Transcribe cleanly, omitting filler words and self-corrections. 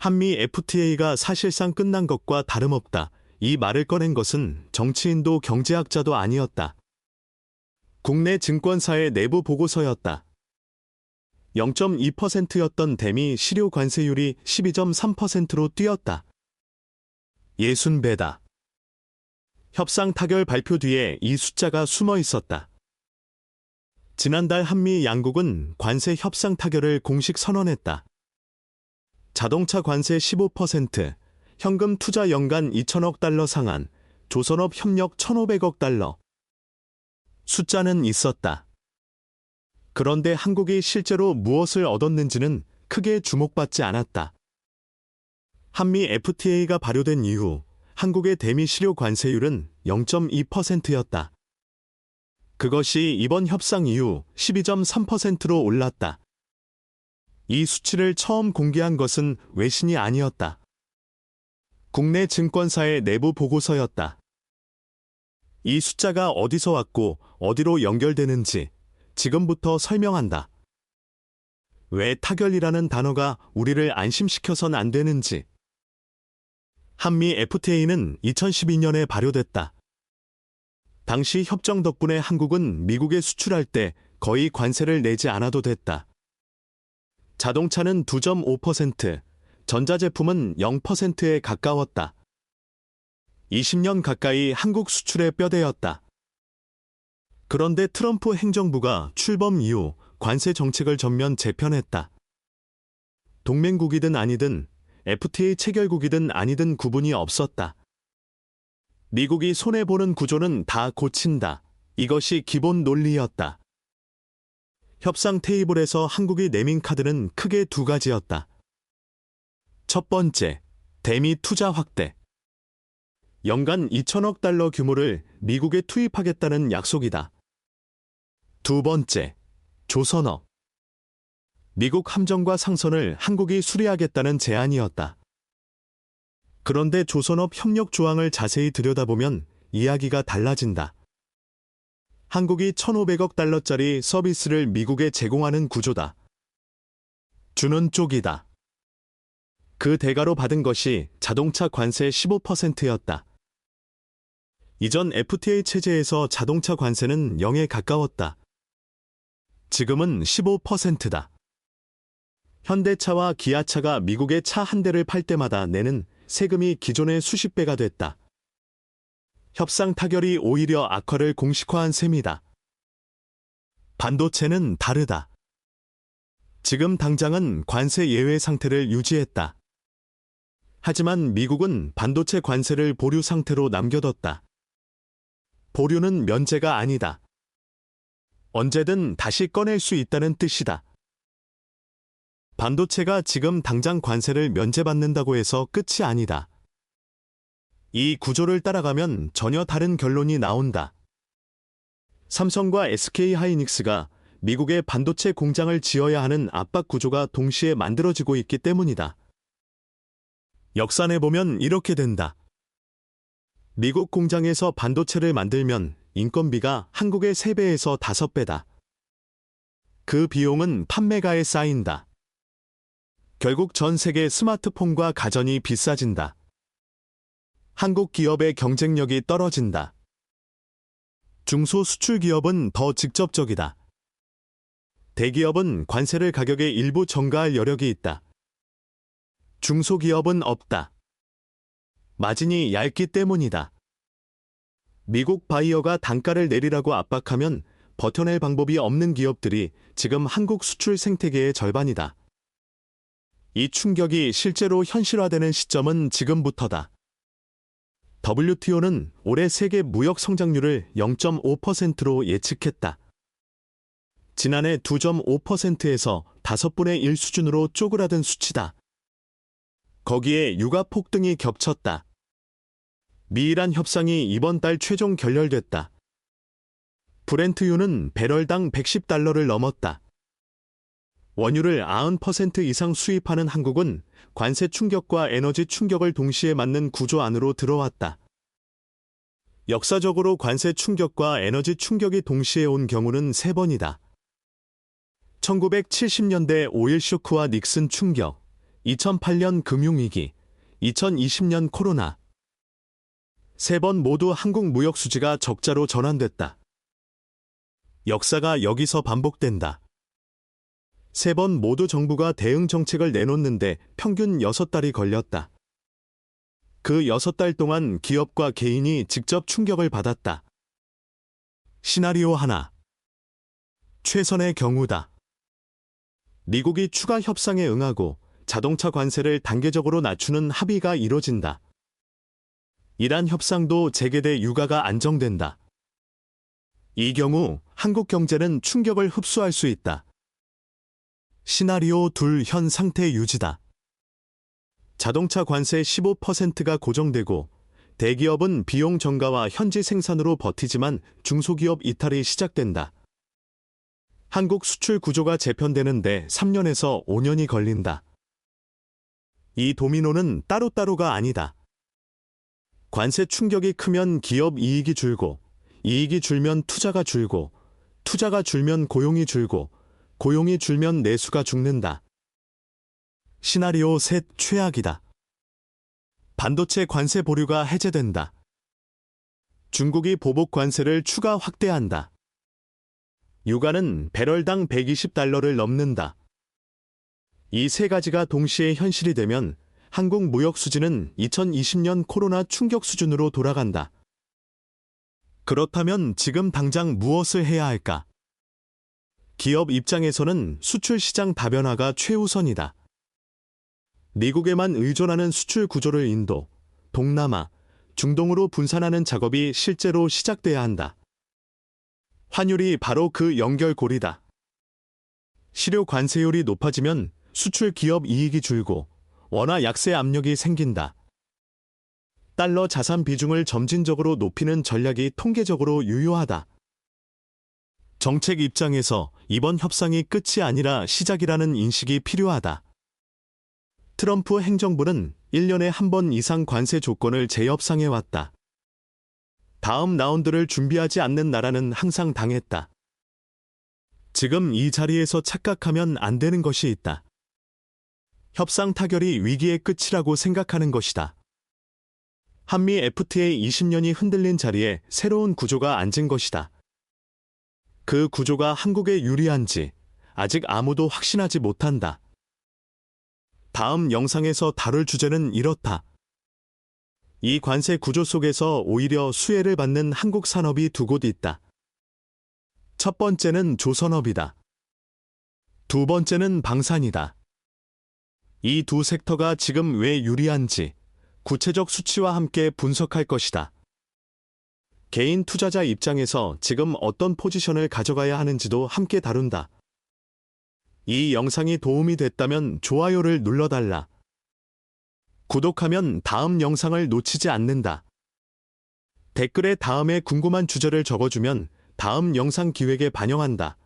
한미 FTA가 사실상 끝난 것과 다름없다. 이 말을 꺼낸 것은 정치인도 경제학자도 아니었다. 국내 증권사의 내부 보고서였다. 0.2%였던 대미 실효 관세율이 12.3%로 뛰었다. 60배다. 협상 타결 발표 뒤에 이 숫자가 숨어 있었다. 지난달 한미 양국은 관세 협상 타결을 공식 선언했다. 자동차 관세 15%, 현금 투자 연간 2천억 달러 상한, 조선업 협력 1,500억 달러. 숫자는 있었다. 그런데 한국이 실제로 무엇을 얻었는지는 크게 주목받지 않았다. 한미 FTA가 발효된 이후 한국의 대미 실효 관세율은 0.2%였다. 그것이 이번 협상 이후 12.3%로 올랐다. 이 수치를 처음 공개한 것은 외신이 아니었다. 국내 증권사의 내부 보고서였다. 이 숫자가 어디서 왔고 어디로 연결되는지 지금부터 설명한다. 왜 타결이라는 단어가 우리를 안심시켜선 안 되는지. 한미 FTA는 2012년에 발효됐다. 당시 협정 덕분에 한국은 미국에 수출할 때 거의 관세를 내지 않아도 됐다. 자동차는 2.5%, 전자제품은 0%에 가까웠다. 20년 가까이 한국 수출의 뼈대였다. 그런데 트럼프 행정부가 출범 이후 관세 정책을 전면 재편했다. 동맹국이든 아니든 FTA 체결국이든 아니든 구분이 없었다. 미국이 손해보는 구조는 다 고친다. 이것이 기본 논리였다. 협상 테이블에서 한국이 내민 카드는 크게 두 가지였다. 첫 번째, 대미 투자 확대. 연간 2천억 달러 규모를 미국에 투입하겠다는 약속이다. 두 번째, 조선업. 미국 함정과 상선을 한국이 수리하겠다는 제안이었다. 그런데 조선업 협력 조항을 자세히 들여다보면 이야기가 달라진다. 한국이 1,500억 달러짜리 서비스를 미국에 제공하는 구조다. 주는 쪽이다. 그 대가로 받은 것이 자동차 관세 15%였다. 이전 FTA 체제에서 자동차 관세는 0에 가까웠다. 지금은 15%다. 현대차와 기아차가 미국에 차 한 대를 팔 때마다 내는 세금이 기존의 수십 배가 됐다. 협상 타결이 오히려 악화를 공식화한 셈이다. 반도체는 다르다. 지금 당장은 관세 예외 상태를 유지했다. 하지만 미국은 반도체 관세를 보류 상태로 남겨뒀다. 보류는 면제가 아니다. 언제든 다시 꺼낼 수 있다는 뜻이다. 반도체가 지금 당장 관세를 면제받는다고 해서 끝이 아니다. 이 구조를 따라가면 전혀 다른 결론이 나온다. 삼성과 SK하이닉스가 미국에 반도체 공장을 지어야 하는 압박 구조가 동시에 만들어지고 있기 때문이다. 역산해 보면 이렇게 된다. 미국 공장에서 반도체를 만들면 인건비가 한국의 3배에서 5배다. 그 비용은 판매가에 쌓인다. 결국 전 세계 스마트폰과 가전이 비싸진다. 한국 기업의 경쟁력이 떨어진다. 중소수출기업은 더 직접적이다. 대기업은 관세를 가격의 일부 전가할 여력이 있다. 중소기업은 없다. 마진이 얇기 때문이다. 미국 바이어가 단가를 내리라고 압박하면 버텨낼 방법이 없는 기업들이 지금 한국 수출 생태계의 절반이다. 이 충격이 실제로 현실화되는 시점은 지금부터다. WTO는 올해 세계 무역 성장률을 0.5%로 예측했다. 지난해 2.5%에서 5분의 1 수준으로 쪼그라든 수치다. 거기에 유가 폭등이 겹쳤다. 미이란 협상이 이번 달 최종 결렬됐다. 브렌트유는 배럴당 110달러를 넘었다. 원유를 90% 이상 수입하는 한국은 관세 충격과 에너지 충격을 동시에 맞는 구조 안으로 들어왔다. 역사적으로 관세 충격과 에너지 충격이 동시에 온 경우는 3번이다. 1970년대 오일 쇼크와 닉슨 충격, 2008년 금융위기, 2020년 코로나. 세 번 모두 한국 무역 수지가 적자로 전환됐다. 역사가 여기서 반복된다. 세 번 모두 정부가 대응 정책을 내놓는데 평균 6달이 걸렸다. 그 6달 동안 기업과 개인이 직접 충격을 받았다. 시나리오 하나. 최선의 경우다. 미국이 추가 협상에 응하고 자동차 관세를 단계적으로 낮추는 합의가 이뤄진다. 이란 협상도 재개돼 유가가 안정된다. 이 경우 한국 경제는 충격을 흡수할 수 있다. 시나리오 둘 현 상태 유지다. 자동차 관세 15%가 고정되고 대기업은 비용 증가와 현지 생산으로 버티지만 중소기업 이탈이 시작된다. 한국 수출 구조가 재편되는데 3년에서 5년이 걸린다. 이 도미노는 따로따로가 아니다. 관세 충격이 크면 기업 이익이 줄고, 이익이 줄면 투자가 줄고, 투자가 줄면 고용이 줄고, 고용이 줄면 내수가 죽는다. 시나리오 셋 최악이다. 반도체 관세 보류가 해제된다. 중국이 보복 관세를 추가 확대한다. 유가는 배럴당 $120를 넘는다. 이 세 가지가 동시에 현실이 되면 한국 무역 수지는 2020년 코로나 충격 수준으로 돌아간다. 그렇다면 지금 당장 무엇을 해야 할까? 기업 입장에서는 수출 시장 다변화가 최우선이다. 미국에만 의존하는 수출 구조를 인도, 동남아, 중동으로 분산하는 작업이 실제로 시작돼야 한다. 환율이 바로 그 연결고리다. 실효 관세율이 높아지면 수출 기업 이익이 줄고 원화 약세 압력이 생긴다. 달러 자산 비중을 점진적으로 높이는 전략이 통계적으로 유효하다. 정책 입장에서 이번 협상이 끝이 아니라 시작이라는 인식이 필요하다. 트럼프 행정부는 1년에 한 번 이상 관세 조건을 재협상해왔다. 다음 라운드를 준비하지 않는 나라는 항상 당했다. 지금 이 자리에서 착각하면 안 되는 것이 있다. 협상 타결이 위기의 끝이라고 생각하는 것이다. 한미 FTA 20년이 흔들린 자리에 새로운 구조가 앉은 것이다. 그 구조가 한국에 유리한지 아직 아무도 확신하지 못한다. 다음 영상에서 다룰 주제는 이렇다. 이 관세 구조 속에서 오히려 수혜를 받는 한국 산업이 두 곳 있다. 첫 번째는 조선업이다. 두 번째는 방산이다. 이 두 섹터가 지금 왜 유리한지 구체적 수치와 함께 분석할 것이다. 개인 투자자 입장에서 지금 어떤 포지션을 가져가야 하는지도 함께 다룬다. 이 영상이 도움이 됐다면 좋아요를 눌러달라. 구독하면 다음 영상을 놓치지 않는다. 댓글에 다음에 궁금한 주제를 적어주면 다음 영상 기획에 반영한다.